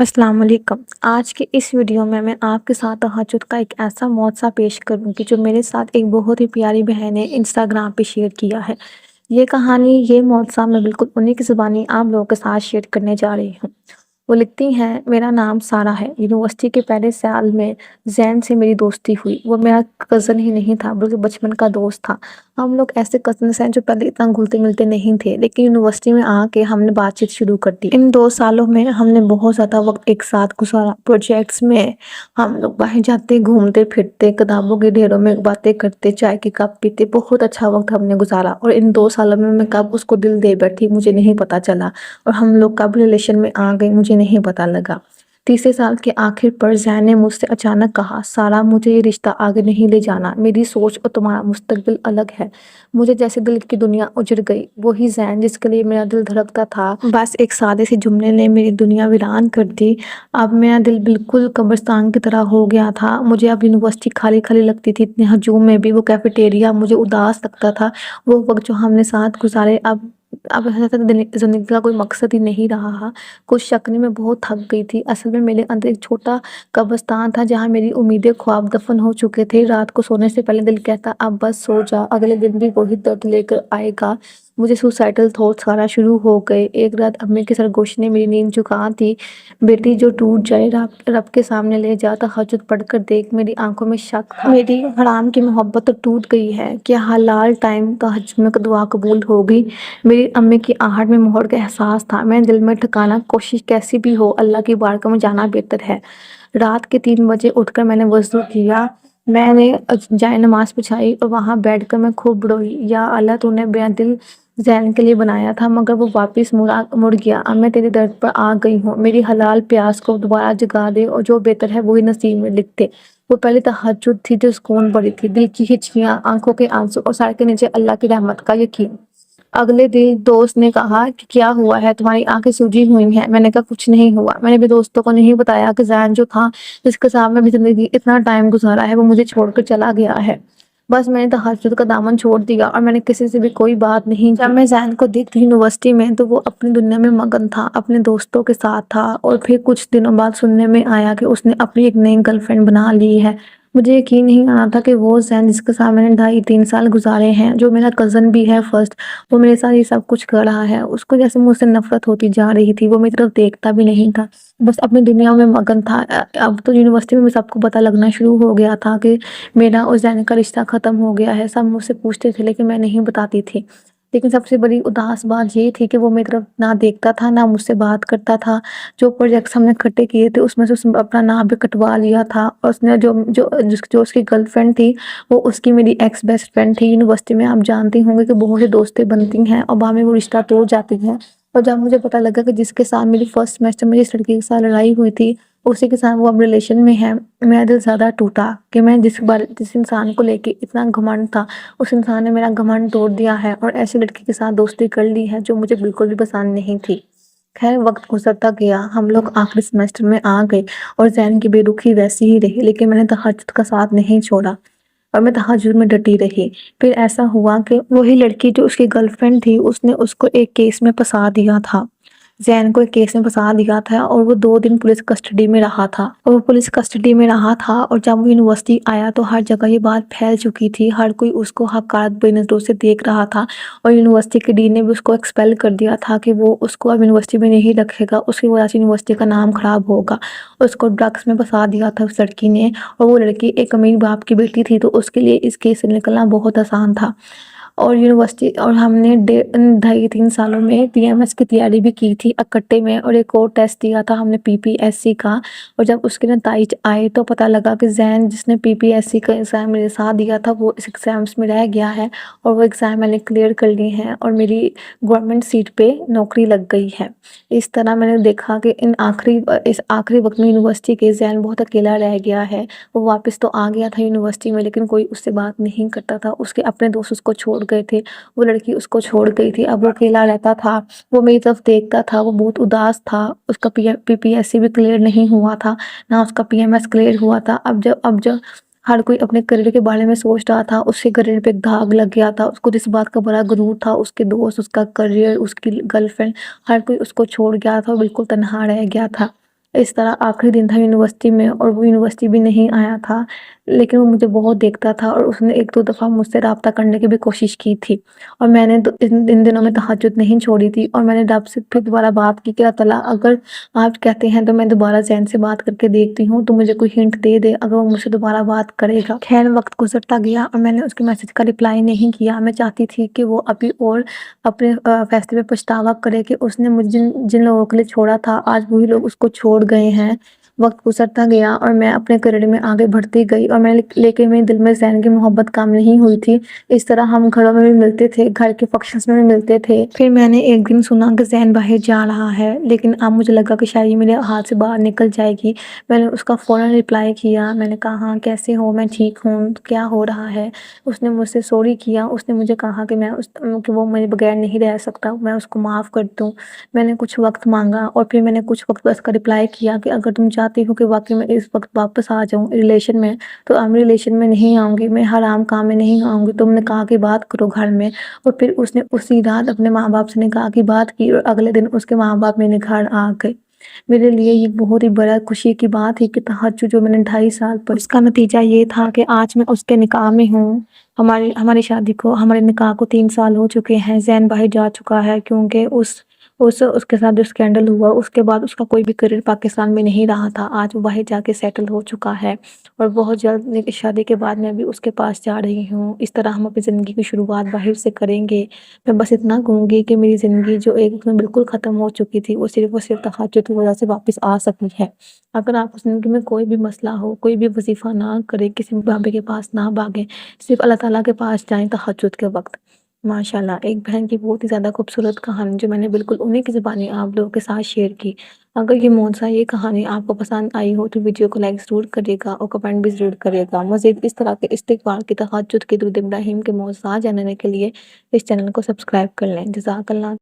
अस्सलाम वालेकुम। आज की इस वीडियो में मैं आपके साथ तहज्जुद का एक ऐसा मौज़ा पेश करूँगी जो मेरे साथ एक बहुत ही प्यारी बहन ने इंस्टाग्राम पे शेयर किया है। ये कहानी, ये मौज़ा मैं बिल्कुल उन्हीं की ज़ुबानी आप लोगों के साथ शेयर करने जा रही हूँ। वो लिखती हैं, मेरा नाम सारा है। यूनिवर्सिटी के पहले साल में ज़ैन से मेरी दोस्ती हुई। वो मेरा कज़न ही नहीं था बल्कि बचपन का दोस्त था। हम लोग ऐसे कज़न्स हैं जो पहले इतना घुलते-मिलते नहीं थे, लेकिन यूनिवर्सिटी में आके हमने बातचीत शुरू कर दी। इन 2 सालों में हमने बहुत ज़्यादा वक़्त एक साथ गुज़ारा। प्रोजेक्ट्स में हम लोग बाहर जाते, घूमते-फिरते, किताबों के ढेरों में बातें करते, चाय के कप पीते, बहुत अच्छा वक़्त हमने गुज़ारा। और इन 2 सालों में मैं कब उसको दिल दे बैठी मुझे नहीं पता चला, और हम लोग कब रिलेशन में आ गए मुझे नहीं पता लगा। तीसरे साल के आखिर पर ज़ैन ने मुझसे अचानक कहा, सारा मुझे ये रिश्ता आगे नहीं ले जाना। मेरी सोच और तुम्हारा मुस्तकबिल अलग है। मुझे जैसे दिल की दुनिया उजड़ गई। वही ज़ैन जिसके लिए मेरा दिल धड़कता था, बस एक सादे से जुमले ने मेरी दुनिया वीरान कर दी। अब मेरा दिल बिल्कुल कब्रिस्तान की तरह हो गया था। मुझे अब यूनिवर्सिटी खाली-खाली लगती थी। इतने हजूम में भी वो कैफेटेरिया मुझे उदास लगता था। वो वक़्त जो हमने साथ गुज़ारे, अब ऐसा था ज़िंदगी का कोई मकसद ही नहीं रहा। कुछ शक नहीं, मैं बहुत थक गई थी। असल में मेरे अंदर एक छोटा कब्रिस्तान था जहाँ मेरी उम्मीदें, ख्वाब दफ़न हो चुके थे। रात को सोने से पहले दिल कहता, अब बस सो जा, अगले दिन भी वही दर्द लेकर आएगा। मुझे सुसाइडल थॉट्स आना शुरू हो गए। एक रात अम्मी की सरगोशी ने मेरी नींद चुका दी। बेटी जो टूट जाए रब रब के सामने ले जा, तहज्जुद पढ़कर देख। मेरी आंखों में शक था। मेरी हराम की मोहब्बत तो टूट गई है। क्या हलाल टाइम तहज्जुद में दुआ कबूल होगी? मेरी अम्मी की आहट में मोहर का एहसास था। मैंने दिल में ठिकाना, कोशिश कैसी भी हो अल्लाह की बारगाह में जाना बेहतर है। रात के 3 बजे उठकर मैंने वज़ू किया। मैंने जाए नमाज़ बिछाई और वहाँ बैठकर मैं खूब रोई। या अल्लाह, तूने मेरा दिल ज़ैन के लिए बनाया था मगर वो वापस मुड़ गया। अब मैं तेरे दर पर आ गई हूँ। मेरी हलाल प्यास को दोबारा जगा दे और जो बेहतर है वही नसीब में लिख दे। वो पहले तहज्जुद थी जो सुकून भरी थी, दिल की हिचकियाँ, आंखों के आंसू और सर के नीचे अल्लाह की रहमत का यकीन। अगले दिन दोस्त ने कहा कि क्या हुआ है, तुम्हारी आंखें सूजी हुई हैं। मैंने कहा कुछ नहीं हुआ। मैंने भी दोस्तों को नहीं बताया कि ज़ैन जो था, जिसके साथ मैं अपनी ज़िंदगी इतना टाइम गुजारा है, वो मुझे छोड़कर चला गया है। बस मैंने तहज्जुद का दामन छोड़ दिया और मैंने किसी से भी कोई बात नहीं की। जब मैं ज़ैन को देखती यूनिवर्सिटी में तो वो अपनी दुनिया में मगन था, अपने दोस्तों के साथ था। और फिर कुछ दिनों बाद सुनने में आया कि उसने अपनी एक नई गर्लफ्रेंड बना ली है। मुझे यकीन नहीं आ रहा था कि वो ज़ैन जिसके साथ मैंने 2.5-3 साल गुजारे हैं, जो मेरा कज़न भी है फर्स्ट, वो मेरे साथ ये सब कुछ कर रहा है। उसको जैसे मुझसे नफ़रत होती जा रही थी। वो मेरी तरफ देखता भी नहीं था, बस अपनी दुनिया में मगन था। अब तो यूनिवर्सिटी में भी सबको पता लगना शुरू हो गया था कि मेरा और ज़ैन का रिश्ता ख़त्म हो गया है। सब मुझसे पूछते थे लेकिन मैं नहीं बताती थी। लेकिन सबसे बड़ी उदास बात ये थी कि वो मेरी तरफ ना देखता था, ना मुझसे बात करता था। जो प्रोजेक्ट्स हमने इकट्ठे किए थे उसमें से उसने अपना नाम भी कटवा लिया था। और उसने जो उसकी गर्लफ्रेंड थी, वो उसकी मेरी एक्स बेस्ट फ्रेंड थी। यूनिवर्सिटी में आप जानती होंगे कि बहुत सी दोस्तें बनती हैं और बाद में वो रिश्ता तोड़ जाती हैं। और जब मुझे पता लगा कि जिसके साथ मेरी फर्स्ट सेमेस्टर में जिस लड़की के साथ लड़ाई हुई थी, उसी के साथ वो अब रिलेशन में है, मेरा दिल ज़्यादा टूटा कि मैं जिस इंसान को लेके इतना घमंड था, उस इंसान ने मेरा घमंड तोड़ दिया है और ऐसी लड़की के साथ दोस्ती कर ली है जो मुझे बिल्कुल भी पसंद नहीं थी। खैर वक्त गुजरता गया, हम लोग आखिरी सेमेस्टर में आ गए और ज़ैन की बेरुखी वैसी ही रही, लेकिन मैंने तहज्जुद का साथ नहीं छोड़ा और मैं तहज्जुद में डटी रही। फिर ऐसा हुआ कि वही लड़की जो उसकी गर्लफ्रेंड थी, उसने उसको एक केस में फंसा दिया था। ज़ैन को एक केस में फंसा दिया था और वो 2 दिन पुलिस कस्टडी में रहा था। और वो पुलिस कस्टडी में रहा था और जब वो यूनिवर्सिटी आया तो हर जगह ये बात फैल चुकी थी। हर कोई उसको हक़ारत भरी नज़रों से देख रहा था और यूनिवर्सिटी के डीन ने भी उसको एक्सपेल कर दिया था कि वो उसको अब यूनिवर्सिटी में नहीं रखेगा। उसकी वजह से यूनिवर्सिटी का नाम ख़राब होगा। उसको ड्रग्स में फंसा दिया था उस लड़की ने, और वो लड़की एक अमीर बाप की बेटी थी, तो उसके लिए इस केस से निकलना बहुत आसान था। और यूनिवर्सिटी और हमने 2.5-3 सालों में पीएमएस की तैयारी भी की थी इकट्ठे में, और एक और टेस्ट दिया था हमने पीपीएससी का। और जब उसके नतीजे आए तो पता लगा कि ज़ैन जिसने पीपीएससी का एग्ज़ाम मेरे साथ दिया था, वो इस एग्ज़ाम्स में रह गया है और वो एग्ज़ाम मैंने क्लियर कर लिए हैं और मेरी गवर्नमेंट सीट पे नौकरी लग गई है। इस तरह मैंने देखा कि इस आखिरी वक्त में यूनिवर्सिटी के ज़ैन बहुत अकेला रह गया है। वो वापस तो आ गया था यूनिवर्सिटी में, लेकिन कोई उससे बात नहीं करता था। उसके अपने दोस्त उसको छोड़ गए थे, वो लड़की उसको छोड़ गई थी। अब वो अकेला रहता था, वो मेरी तरफ देखता था, वो बहुत उदास था। उसका पीपीएससी भी क्लियर नहीं हुआ था, ना उसका पीएमएस क्लियर हुआ था। अब जब हर कोई अपने करियर के बारे में सोच रहा था, उसके करियर पे एक दाग लग गया था। उसको इस बात का बड़ा गुरूर था, उसके दोस्त, उसका करियर, उसकी गर्लफ्रेंड, हर कोई उसको छोड़ गया था और बिल्कुल तन्हा रह गया था। اس طرح آخری دن تھا یونیورسٹی میں اور وہ یونیورسٹی بھی نہیں آیا تھا، لیکن وہ مجھے بہت دیکھتا تھا اور اس نے 1-2 دفعہ مجھ سے رابطہ کرنے کی بھی کوشش کی تھی، اور میں نے ان دنوں میں تہجد نہیں چھوڑی تھی، اور میں نے رب سے پھر دوبارہ بات کی کہ اللہ تعالیٰ اگر آپ کہتے ہیں تو میں دوبارہ زین سے بات کر کے دیکھتی ہوں، تو مجھے کوئی ہنٹ دے دے اگر وہ مجھ سے دوبارہ بات کرے گا۔ خیر وقت گزرتا گیا اور میں نے اس کے میسج کا رپلائی نہیں کیا۔ میں چاہتی تھی کہ وہ ابھی اور اپنے فیصلے پہ پچھتاوا کرے کہ اس نے مجھے جن لوگوں کے لیے چھوڑا تھا آج وہی لوگ اس کو چھوڑ گئے ہیں۔ وقت گزرتا گیا اور میں اپنے کریئر میں آگے بڑھتی گئی، اور لیکن میرے دل میں زین کی محبت کم نہیں ہوئی تھی۔ اس طرح ہم گھروں میں بھی ملتے تھے، گھر کے فنکشنز میں بھی ملتے تھے۔ پھر میں نے ایک دن سنا کہ زین باہر جا رہا ہے، لیکن اب مجھے لگا کہ شاید یہ میرے ہاتھ سے باہر نکل جائے گی۔ میں نے اس کا فوراً رپلائی کیا، میں نے کہا ہاں کیسے ہو، میں ٹھیک ہوں، کیا ہو رہا ہے۔ اس نے مجھ سے سوری کیا، اس نے مجھے کہا کہ وہ میرے بغیر نہیں رہ سکتا، میں اس کو معاف کر دوں۔ میں نے کچھ وقت مانگا اور پھر میں نے کچھ وقت اس کا رپلائی کیا کہ اگر تم چاہتی ہو کہ واقعی میں اس وقت واپس آ جاؤں ریلیشن میں تو اب ریلیشن میں نہیں آؤں گی، میں حرام کام میں نہیں آؤں گی، تم نکاح کی بات کرو گھر میں۔ اور پھر اس نے اسی رات اپنے ماں باپ سے نکاح کی بات کی اور اگلے دن اس کے ماں باپ میرے گھر آ گئے۔ میرے لیے یہ بہت ہی بڑا خوشی کی بات ہے کہ تہجد جو میں نے 2.5 سال پر اس کا نتیجہ یہ تھا کہ آج میں اس کے نکاح میں ہوں۔ ہمارے نکاح کو 3 سال ہو چکے ہیں۔ زین باہر جا چکا ہے کیونکہ اس کے ساتھ جو اسکینڈل ہوا اس کے بعد اس کا کوئی بھی کریئر پاکستان میں نہیں رہا تھا۔ آج وہ باہر جا کے سیٹل ہو چکا ہے اور بہت جلد شادی کے بعد میں بھی اس کے پاس جا رہی ہوں۔ اس طرح ہم اپنی زندگی کی شروعات باہر سے کریں گے۔ میں بس اتنا کہوں گی کہ میری زندگی جو ایک میں بالکل ختم ہو چکی تھی وہ صرف تہجد کی وجہ سے واپس آ سکی ہے۔ اگر آپ کی زندگی میں کوئی بھی مسئلہ ہو، کوئی بھی وظیفہ نہ کرے، کسی بابے کے پاس نہ بھاگیں، صرف اللہ تعالیٰ کے پاس جائیں تہجد کے وقت۔ ماشاءاللہ ایک بہن کی بہت ہی زیادہ خوبصورت کہانی جو میں نے بالکل انہیں کی زبانی آپ لوگوں کے ساتھ شیئر کی۔ اگر یہ کہانی آپ کو پسند آئی ہو تو ویڈیو کو لائک ضرور کرے گا اور کمنٹ بھی ضرور کرے گا۔ مزید اس طرح کے استغفار کی، تہجد کے، درود ابراہیم کے موضوعات جاننے کے لیے اس چینل کو سبسکرائب کر لیں۔ جزاک اللہ۔